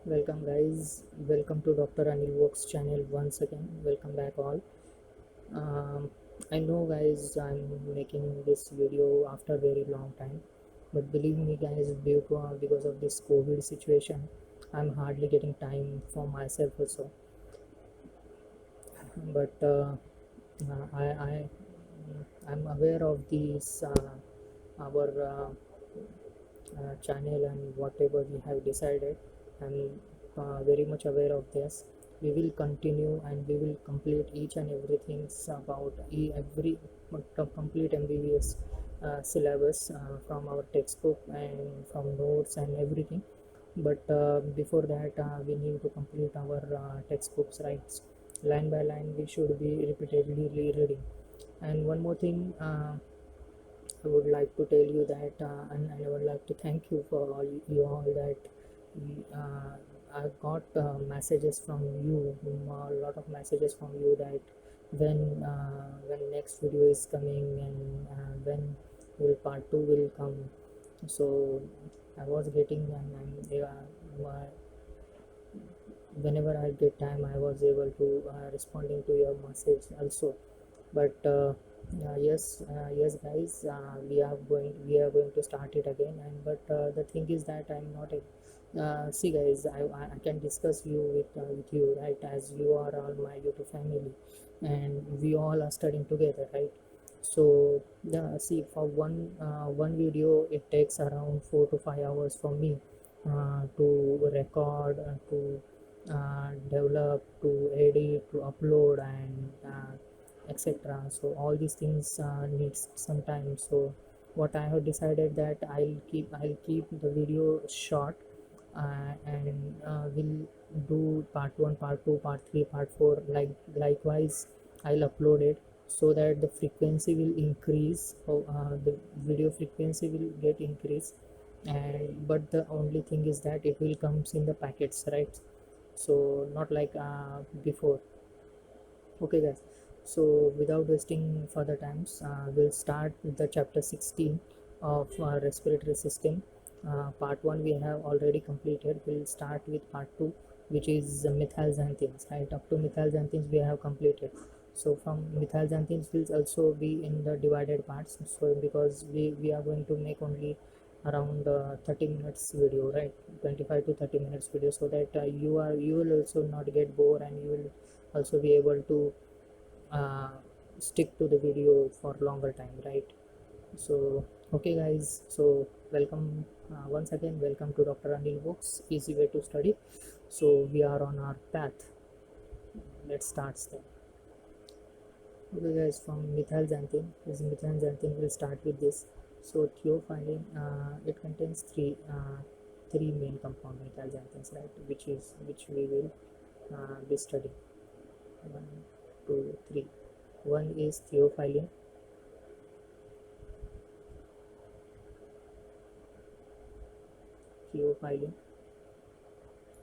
Welcome guys, welcome to Dr. Anil Works channel once again. Welcome back all. Um, I know guys, I'm making this video after a very long time, but believe me guys, because of this COVID situation, I'm hardly getting time for myself also. But I'm aware of these our channel and whatever we have decided. I'm very much aware of this. We will continue and we will complete each and everything about every complete MBBS syllabus from our textbook and from notes and everything. But before that, we need to complete our textbooks, right? Line by line, we should be repeatedly reading. And one more thing, I would like to tell you that, and I would like to thank you for all you all that I got messages from you, a lot of messages from you that when next video is coming and when will part two will come. So I was getting whenever I get time, I was able to responding to your message also. But yes guys, we are going to start it again. And but the thing is that I'm not a see guys, I can discuss you with you, right? As you are all my YouTube family and we all are studying together, right? So yeah, see, for one video it takes around 4 to 5 hours for me to record, to develop, to edit, to upload, and etc. So all these things needs some time. So what I have decided that I'll keep the video short, and we'll do part 1, part 2, part 3, part 4, likewise I'll upload it so that the frequency will increase. The video frequency will get increased. And but the only thing is that it will comes in the packets, right? So not like before. Okay guys, so without wasting further times, we'll start with the chapter 16 of respiratory system. Part 1 we have already completed. We'll start with part 2, which is methylxanthines, right? Up to methylxanthines we have completed. So from methylxanthines will also be in the divided parts. So because we are going to make only around 30 minutes video, right? 25 to 30 minutes video, so that you will also not get bored, and you will also be able to uh, stick to the video for longer time, right? So okay guys, so welcome once again, welcome to Dr. Anil Books, easy way to study. So we are on our path. Let's start then. Okay guys, from methylxanthine, this methylxanthine will start with this. So theophylline, it contains three main compound methylxanthines, right? Which we will be studying. One, two, three. One is theophylline,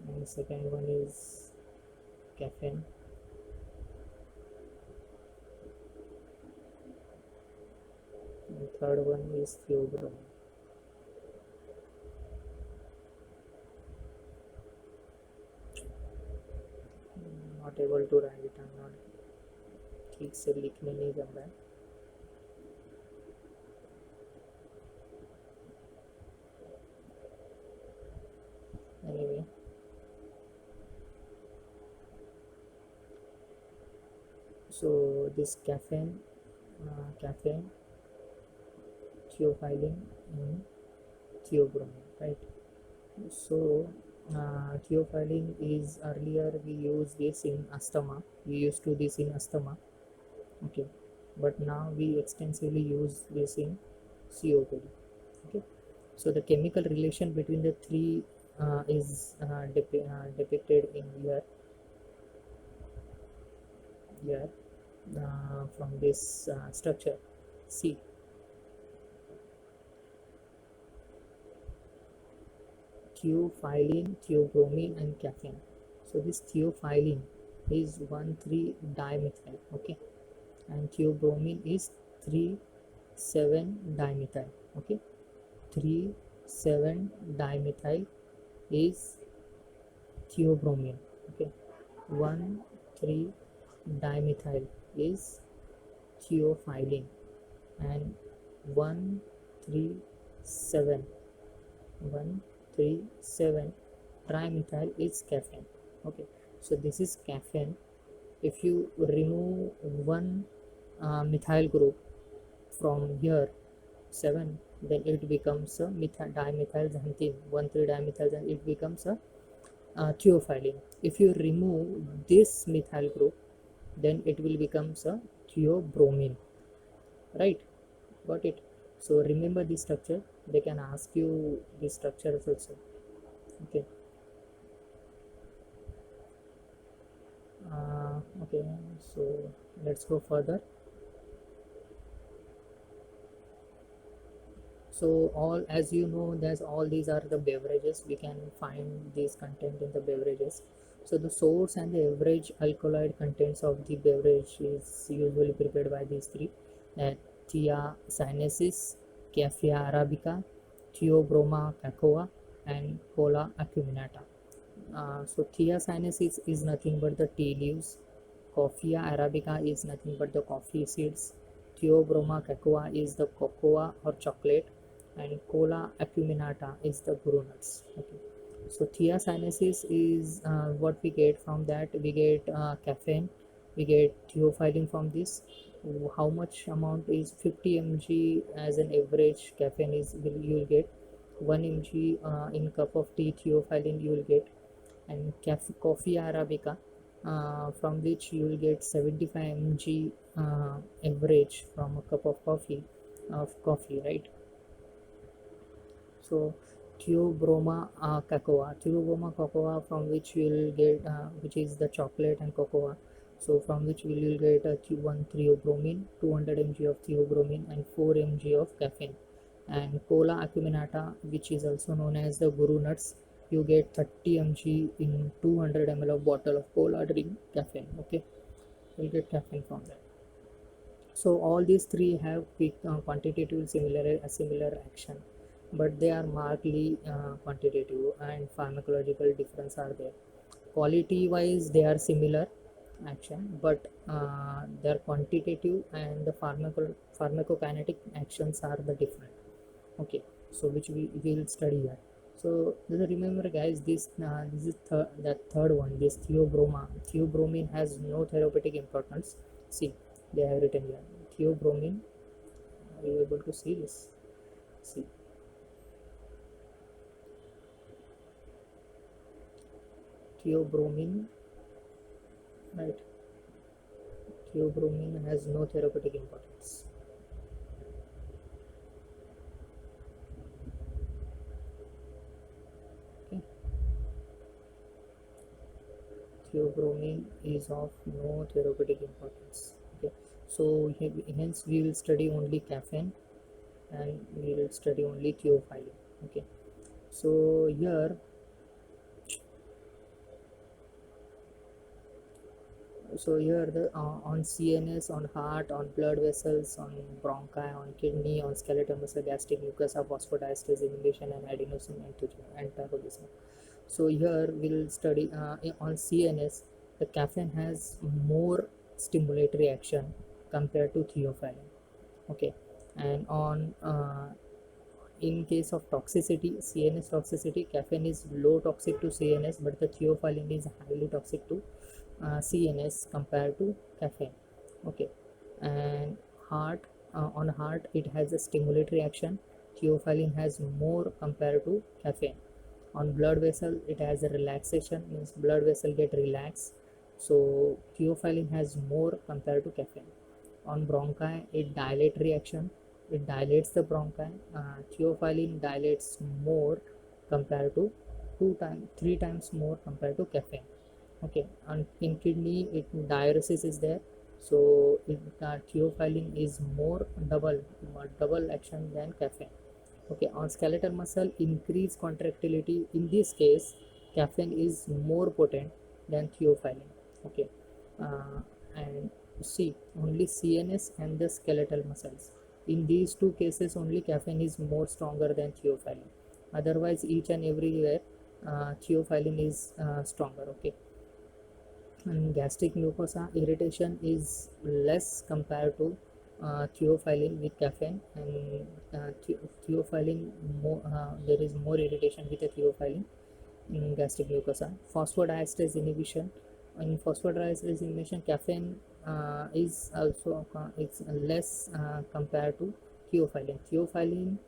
and the second one is caffeine, and third one is theobromine. Not able to write it, I'm not ठीक से लिखने नहीं जम रहा है. Anyway, so this caffeine, theophylline, and theobromine, right? So theophylline is, earlier we used this in asthma. We used to this in asthma, okay, but now we extensively use this in COPD. Okay, so the chemical relation between the three is depicted in here from this structure. See, theophylline, theobromine, and caffeine. So this theophylline is 1,3-dimethyl, okay, and theobromine is 3,7-dimethyl, okay. 3,7-dimethyl is theobromine. Okay, 1,3 dimethyl is theophylline, and 137 137 trimethyl is caffeine. Okay, so this is caffeine. If you remove one methyl group from here 7, then it becomes a dimethyl xanthine, 1,3 dimethyl, and it becomes a theophylline. If you remove this methyl group, then it will becomes a theobromine, right? Got it? So remember this structure, they can ask you this structure also. Okay. Okay, so let's go further. So all, as you know, there's all these are the beverages, we can find this content in the beverages. So the source and the average alkaloid contents of the beverage is usually prepared by these three: Thea sinensis, Caffeia arabica, Theobroma cacao, and Cola acuminata. So Thea sinensis is nothing but the tea leaves. Coffea arabica is nothing but the coffee seeds. Theobroma cacao is the cocoa or chocolate, and Cola acuminata is the brew nuts. Okay. So Thea sinensis is what we get from that. We get caffeine, we get theophylline from this. How much amount is 50 mg as an average caffeine is you will get 1 mg in cup of tea theophylline you will get, and coffee arabica from which you will get 75 mg average from a cup of coffee, right? So theobroma cocoa from which you will get which is the chocolate and cocoa, so from which we will get a 1 theobromine, 200 mg of theobromine, and 4 mg of caffeine. And Cola acuminata, which is also known as the guru nuts, you get 30 mg in 200 ml of bottle of cola drink caffeine. Okay, you'll get caffeine from that. So all these three have quantitative similar action, but they are markedly quantitative, and pharmacological difference are there. Quality wise they are similar action, but their quantitative and the pharmacokinetic actions are the different. Okay, so which we will study here. So remember guys, this is the third one, this theobromine has no therapeutic importance. See, they have written here theobromine. Are you able to see this? See, theobromine, right? Theobromine has no therapeutic importance. Okay, theobromine is of no therapeutic importance. Okay, so hence we will study only caffeine, and we will study only theophylline. Okay, so here the on CNS, on heart, on blood vessels, on bronchi, on kidney, on skeletal muscle, gastric mucosa, phosphodiesterase inhibition, and adenosine antagonism. So here we'll study on CNS, the caffeine has more stimulatory action compared to theophylline. Okay, and on in case of toxicity, CNS toxicity, caffeine is low toxic to CNS, but the theophylline is highly toxic to CNS compared to caffeine. Okay, and heart, on heart it has a stimulatory action. Theophylline has more compared to caffeine. On blood vessel it has a relaxation, means blood vessel get relaxed. So theophylline has more compared to caffeine. On bronchi it dilatory action, it dilates the bronchi. Theophylline dilates more compared to 3 times more compared to caffeine. Okay, and in kidney diuresis is there, so theophylline is more double action than caffeine. Okay, on skeletal muscle increase contractility, in this case caffeine is more potent than theophylline. Okay, and see, only CNS and the skeletal muscles, in these two cases only caffeine is more stronger than theophylline. Otherwise each and everywhere theophylline is stronger. Okay, and gastric mucosa irritation is less compared to theophylline with caffeine, and theophylline more, there is more irritation with a theophylline in gastric mucosa. Phosphodiesterase inhibition. In phosphodiesterase inhibition, caffeine is also it's less compared to theophylline. Theophylline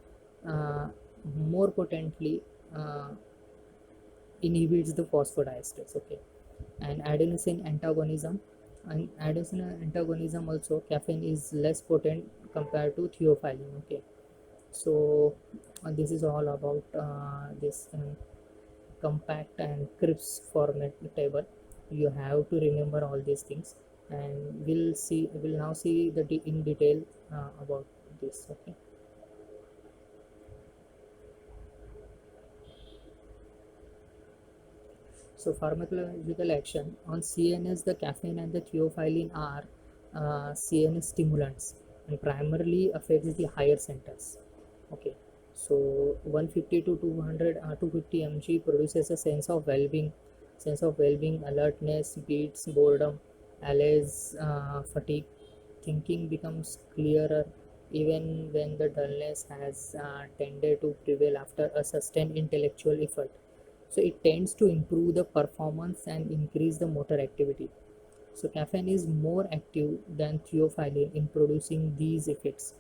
uh, more potently uh, inhibits the phosphodiesterase. Okay, and adenosine antagonism. And adenosine antagonism also, caffeine is less potent compared to theophylline. Okay, so this is all about this compact and crisp format table. You have to remember all these things, and we'll now see the in detail about this. Okay, so pharmacological action on CNS, the caffeine and the theophylline are CNS stimulants and primarily affects the higher centers. Okay, so 150 to 200 250 mg produces a sense of well-being, alertness, beats, boredom, allays, fatigue. Thinking becomes clearer even when the dullness has tended to prevail after a sustained intellectual effort. So it tends to improve the performance and increase the motor activity. So caffeine is more active than theophylline in producing these effects.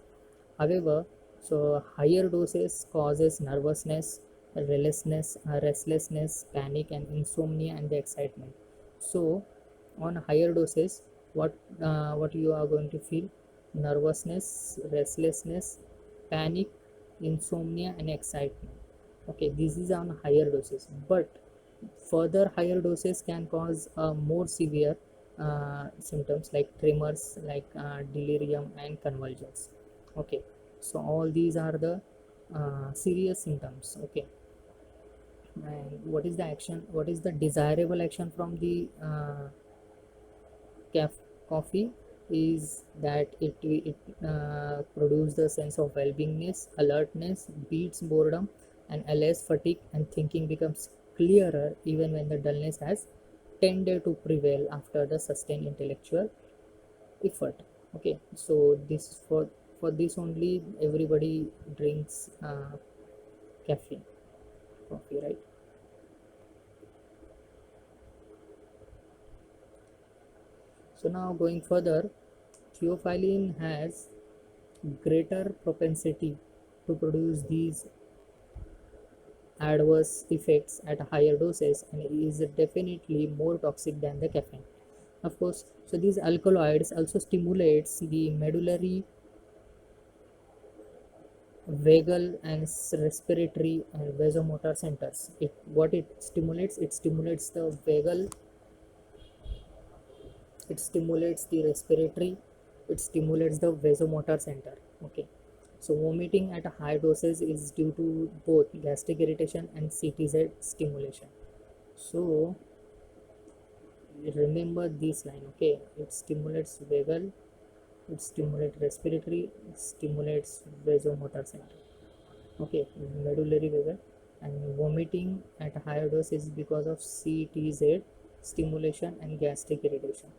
However, so higher doses causes nervousness, restlessness, panic, and insomnia and the excitement. So, on higher doses, what you are going to feel? Nervousness, restlessness, panic, insomnia, and excitement. Okay, this is on higher doses, but further higher doses can cause more severe symptoms like tremors, like delirium and convulsions. Okay, so all these are the serious symptoms. Okay, and what is the action, what is the desirable action from the coffee is that it produces the sense of well-beingness, alertness, beats boredom, and allays fatigue, and thinking becomes clearer even when the dullness has tended to prevail after the sustained intellectual effort. Okay, so this for this only everybody drinks caffeine, coffee, right? So now going further, theophylline has greater propensity to produce these adverse effects at higher doses and is definitely more toxic than the caffeine, of course. So these alkaloids also stimulates the medullary, vagal, and respiratory and vasomotor centers. It stimulates the vagal, it stimulates the respiratory, it stimulates the vasomotor center. Okay, so vomiting at high doses is due to both gastric irritation and CTZ stimulation. So remember this line. Okay, it stimulates vagal, it stimulates respiratory, it stimulates vasomotor center. Okay, medullary vagal. And vomiting at higher dose is because of CTZ stimulation and gastric irritation.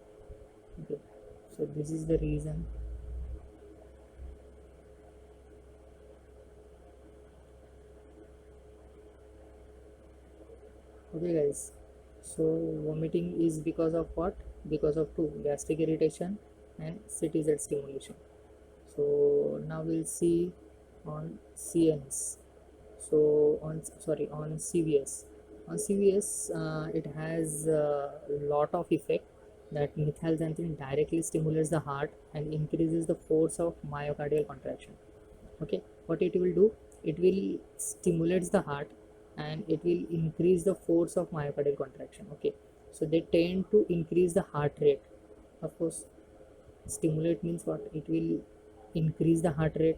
Okay, so this is the reason. Okay guys, so vomiting is because of what? Because of two, gastric irritation and CTZ stimulation. So now we'll see on CNS. So on, sorry, on CVS. On CVS, it has a lot of effect that methylxanthine directly stimulates the heart and increases the force of myocardial contraction. Okay, what it will do, it will stimulates the heart and it will increase the force of myocardial contraction. Okay, so they tend to increase the heart rate. Of course, stimulate means what? It will increase the heart rate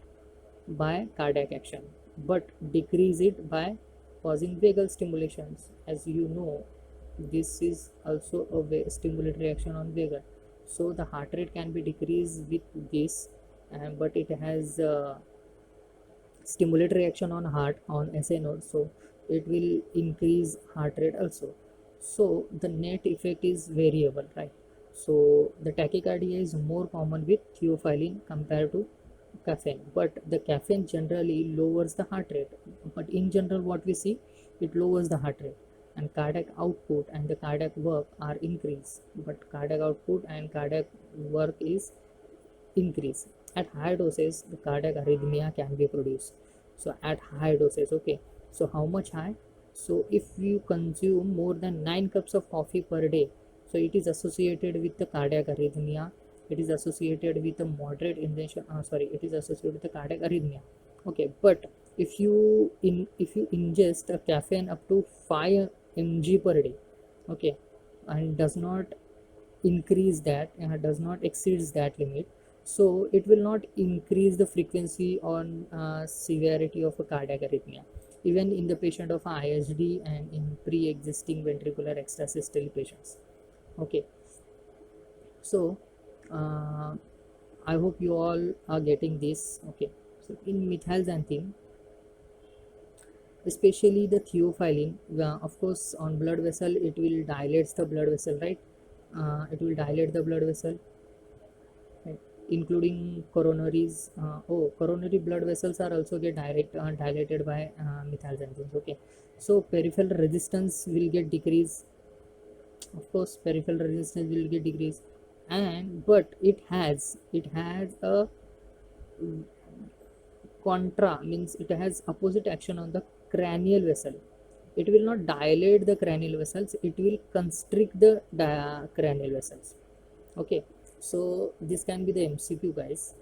by cardiac action, but decrease it by causing vagal stimulations. As you know, this is also a stimulatory action on vagal, so the heart rate can be decreased with this, but it has stimulatory action on heart on SA node. So it will increase heart rate also. So the net effect is variable, right? So the tachycardia is more common with theophylline compared to caffeine, but the caffeine generally lowers the heart rate. But in general, what we see, it lowers the heart rate, and cardiac output and the cardiac work are increased, but cardiac output and cardiac work is increase. At high doses, the cardiac arrhythmia can be produced. So at high doses, okay. So how much high? So if you consume more than 9 cups of coffee per day, so it is associated with the cardiac arrhythmia. It is associated with a moderate ingestion. It is associated with the cardiac arrhythmia. Okay, but if you ingest a caffeine up to 5 mg per day, okay, and does not increase that, does not exceeds that limit, so it will not increase the frequency on severity of a cardiac arrhythmia, even in the patient of ISD and in pre-existing ventricular extrasystole patients. Okay, so uh, I hope you all are getting this. Okay, so in methylxanthine, especially the theophylline, of course on blood vessel it will dilate the blood vessel, right? It will dilate the blood vessel, right, including coronaries. Coronary blood vessels are also get dilated by methylxanthines. Okay, so peripheral resistance will get decreased. Of course peripheral resistance will get decreased, and but it has a contra, means it has opposite action on the cranial vessel. It will not dilate the cranial vessels, it will constrict the cranial vessels. Okay, so this can be the MCQ, guys.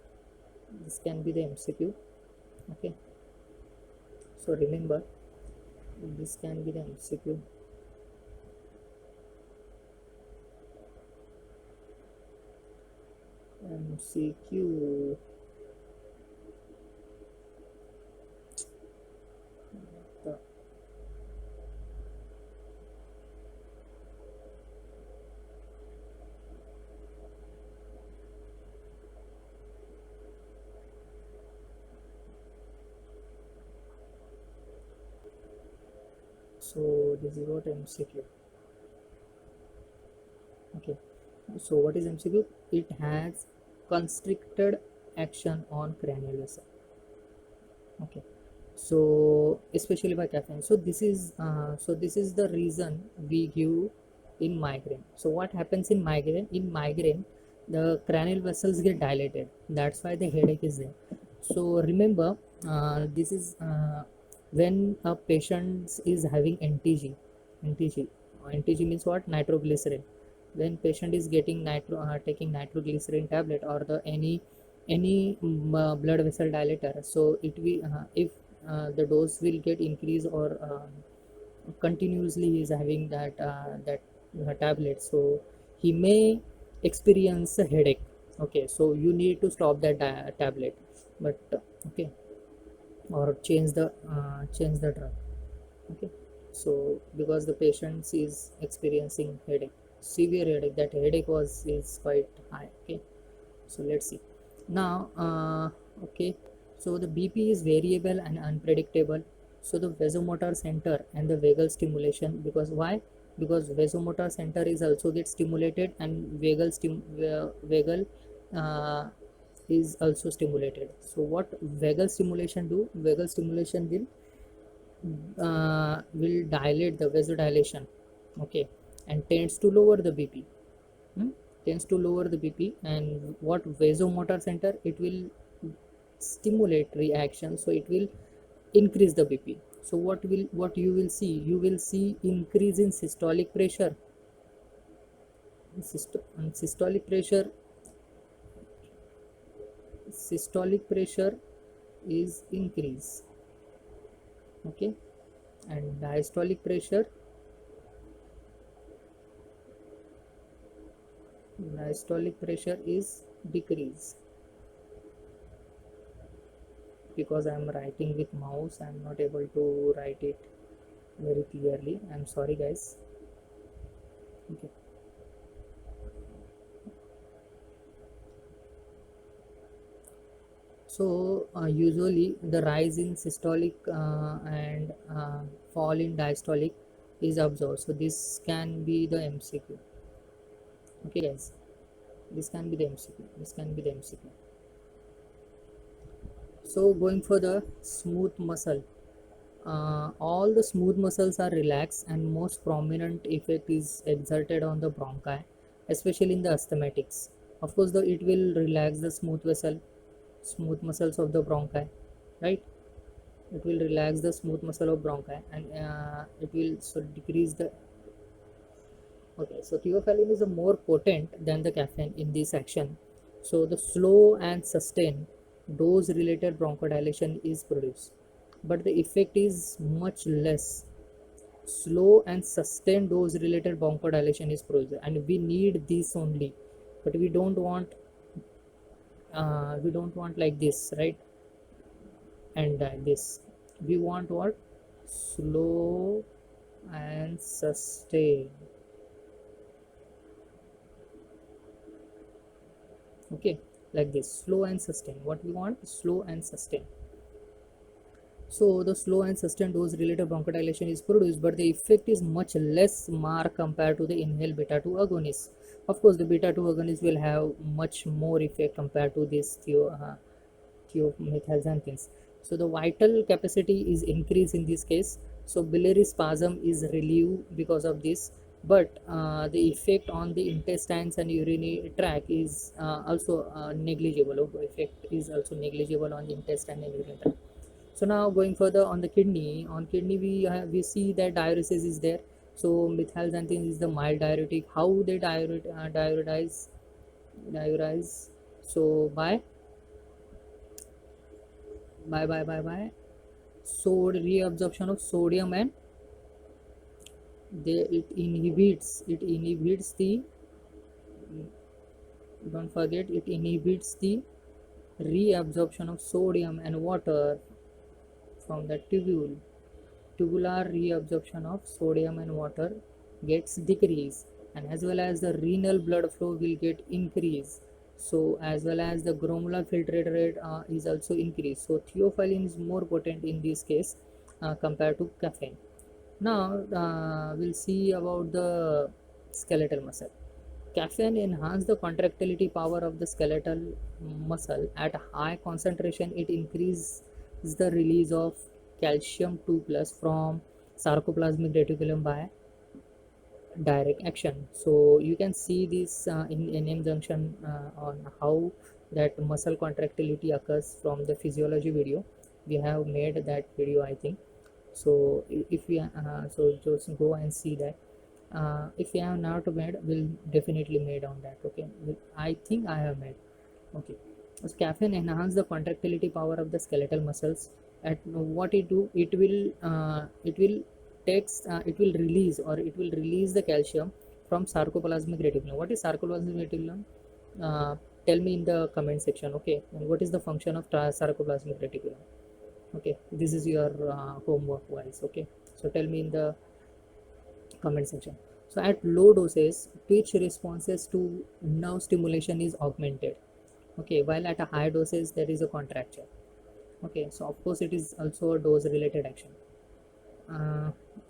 This can be the MCQ. Okay, so remember, this can be the MCQ. MCQ. The, so this is what MCQ. Okay, so what is MCQ? It has constricted action on cranial vessel. Okay, so especially by caffeine. So this is the reason we give in migraine. So what happens in migraine? In migraine, the cranial vessels get dilated, that's why the headache is there. So remember, this is when a patient is having NTG means what? Nitroglycerin. When patient is getting taking nitroglycerin tablet or the any blood vessel dilator, so it will if the dose will get increased or continuously he is having that tablet, so he may experience a headache. Okay, so you need to stop that tablet, but okay, or change the drug. Okay, so because the patient is experiencing headache, severe headache, that headache was is quite high. Okay, so let's see now. Okay, so the BP is variable and unpredictable. So the vasomotor center and the vagal stimulation, because why? Because vasomotor center is also get stimulated and vagal uh, is also stimulated. So what vagal stimulation do? Vagal stimulation will dilate the vasodilation. Okay, and tends to lower the BP. hmm? Tends to lower the BP. And what vasomotor center, it will stimulate reaction, so it will increase the BP. So what you will see, you will see increase in systolic pressure. Systolic pressure, systolic pressure is increase. Okay, and diastolic pressure is decrease. Because I'm writing with mouse, I'm not able to write it very clearly, I'm sorry, guys. Okay, so usually the rise in systolic and fall in diastolic is observed. So this can be the MCQ. Okay guys, this can be the MCQ. This can be the MCQ. So going for the smooth muscle, all the smooth muscles are relaxed and most prominent effect is exerted on the bronchi, especially in the asthmatics. Of course, it will relax the smooth muscles of the bronchi, right? It will relax the smooth muscle of bronchi, and it will so decrease the. Okay, so theophylline is a more potent than the caffeine in this action. So the slow and sustained dose related bronchodilation is produced, but the effect is much less. Slow and sustained dose related bronchodilation is produced, and we need this only, but we don't want like this, right? And this we want what? Slow and sustained. Okay, like this, slow and sustained. What we want? Slow and sustained. So the slow and sustained dose related bronchodilation is produced, but the effect is much less marked compared to the inhaled beta 2 agonist. Of course, the beta 2 agonist will have much more effect compared to this thiomethylxanthines. So the vital capacity is increased in this case. So biliary spasm is relieved because of this, but the effect on the intestines and urinary tract is also negligible. Effect is also negligible on the intestine and urinary tract. So now going further on the kidney, we see that diuresis is there. So methylxanthine is the mild diuretic. How they diuretize? So by so reabsorption of sodium, and it inhibits the, don't forget, it inhibits the reabsorption of sodium and water from the tubule. Tubular reabsorption of sodium and water gets decreased, and as well as the renal blood flow will get increased. So as well as the glomerular filtrate rate is also increased. So theophylline is more potent in this case compared to caffeine. Now we'll see about the skeletal muscle. Caffeine enhances the contractility power of the skeletal muscle. At high concentration, it increases the release of calcium 2 plus from sarcoplasmic reticulum by direct action. So you can see this in NM junction on how that muscle contractility occurs from the physiology video. We have made that video, I think. So if we so just go and see that. If you have not made, we'll definitely made on that. Okay, I think I have made. Okay, so caffeine enhance the contractility power of the skeletal muscles. At what it do, it will release the calcium from sarcoplasmic reticulum. What is sarcoplasmic reticulum? Tell me in the comment section. Okay, and what is the function of sarcoplasmic reticulum? Okay, this is your homework wise. Okay, so tell me in the comment section. So at low doses, twitch responses to nerve stimulation is augmented. Okay, while at a high doses there is a contracture. Okay, so of course it is also a dose related action.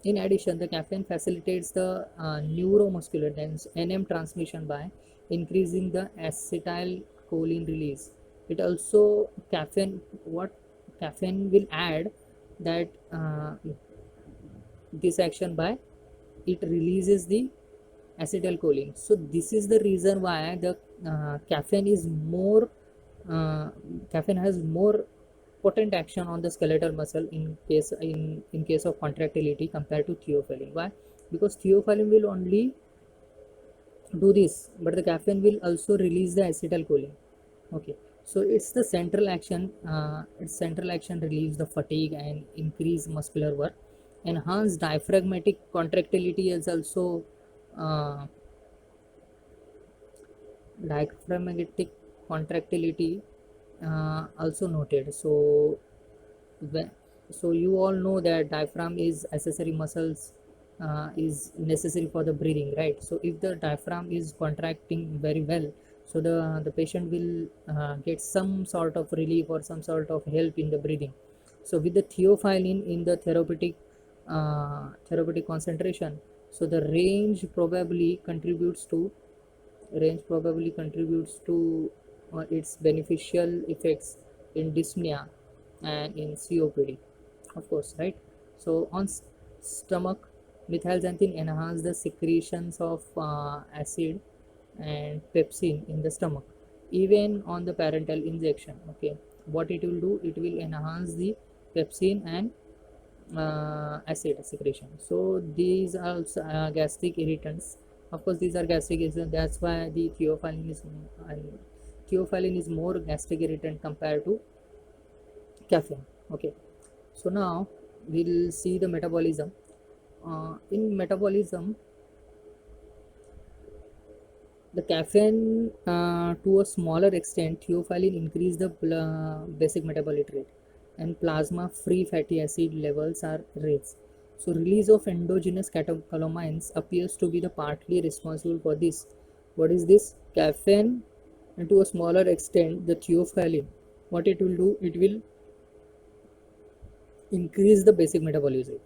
In addition, the caffeine facilitates the neuromuscular NM transmission by increasing the acetylcholine release. It also caffeine will add that this action by it releases the acetylcholine. So this is the reason why the caffeine has more potent action on the skeletal muscle in case of contractility compared to theophylline. Why? Because theophylline will only do this, but the caffeine will also release the acetylcholine. Okay, so it's the central action. Its central action relieves the fatigue and increase muscular work. Enhanced diaphragmatic contractility is also diaphragmatic contractility also noted. So you all know that diaphragm is accessory muscles is necessary for the breathing, right? So if the diaphragm is contracting very well, so the patient will get some sort of relief or some sort of help in the breathing. So with the theophylline in the therapeutic therapeutic concentration. So the range probably contributes to its beneficial effects in dyspnea and in COPD, of course, right? So on stomach, methylxanthine enhance the secretions of acid and pepsin in the stomach, even on the parental injection. Okay, what it will do, it will enhance the pepsin and acid secretion. So these are also gastric irritants. Of course, these are gastric irritants. That's why the theophylline is more gastric irritant compared to caffeine. Okay, so now we'll see the metabolism. In metabolism, the caffeine, to a smaller extent, theophylline increase the basic metabolic rate, and plasma-free fatty acid levels are raised. So release of endogenous catecholamines appears to be the partly responsible for this. What is this? Caffeine, and to a smaller extent, the theophylline. What it will do? It will increase the basic metabolism,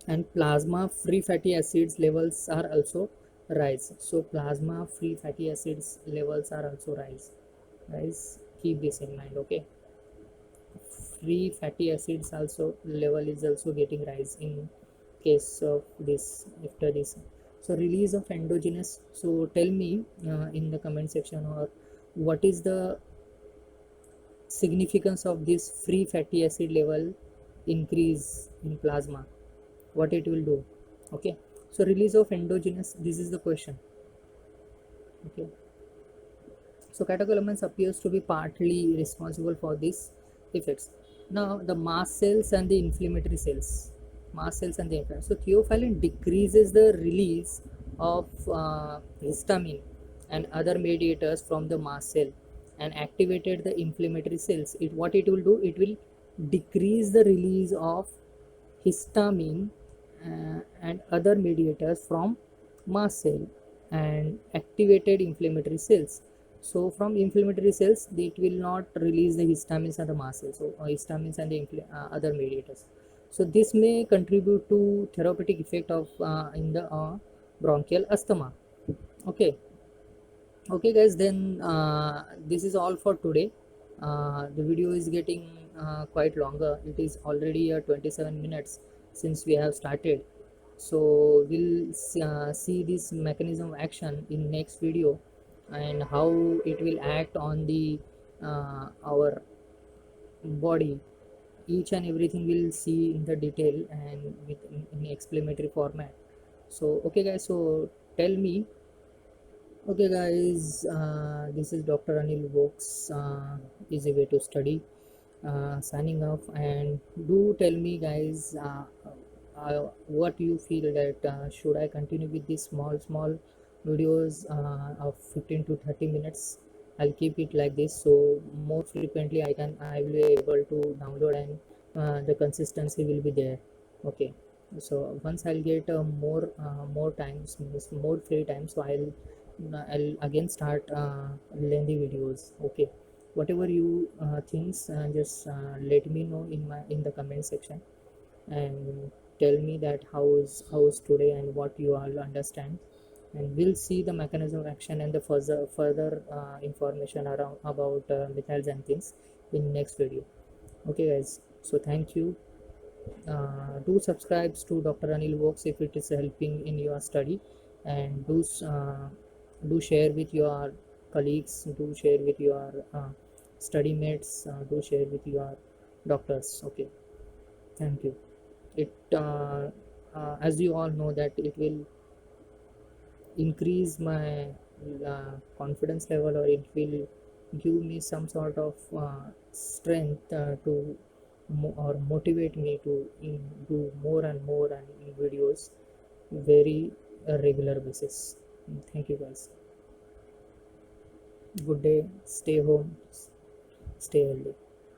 and plasma free fatty acids levels are also rise. So plasma free fatty acids levels are also rise. Guys, keep this in mind. Okay, free fatty acids also level is also getting rise in case of this, after this. So release of endogenous. So tell me in the comment section, or what is the significance of this free fatty acid level increase in plasma, what it will do. Okay, so release of endogenous, this is the question. Okay, so catecholamines appears to be partly responsible for these effects. Now the mast cells and the inflammatory cells, so theophylline decreases the release of histamine and other mediators from the mast cell and activated the inflammatory cells. It, what it will do, it will decrease the release of histamine and other mediators from mast cell and activated inflammatory cells. So from inflammatory cells, it will not release the histamines and the mast cells, so histamines and the other mediators. So this may contribute to therapeutic effect of in the bronchial asthma. Okay, okay guys, then this is all for today. The video is getting quite longer. It is already 27 minutes since we have started. So we'll see this mechanism of action in next video, and how it will act on the our body. Each and everything we'll see in the detail and with in explanatory format. So okay guys, so tell me. Okay guys, this is Dr. Anil Vokes, easy way to study, signing off. And do tell me guys, what you feel that should I continue with these small videos of 15 to 30 minutes. I'll keep it like this, so more frequently I will be able to download, and the consistency will be there. Okay, so once I'll get more times, means more free time, so I'll again start lengthy videos. Okay, whatever you things, just let me know in the comment section, and tell me that how is today and what you all understand. And we'll see the mechanism of action and the further information around about methylxanthines in next video. Okay guys, so thank you. Do subscribe to Dr. Anil Vokes if it is helping in your study, and do share with your colleagues, do share with your study mates, do share with your doctors. Okay, thank you. It as you all know that it will increase my confidence level, or it will give me some sort of strength to or motivate me to do more and more and videos very regular basis. Thank you guys. Good day, stay home, stay healthy.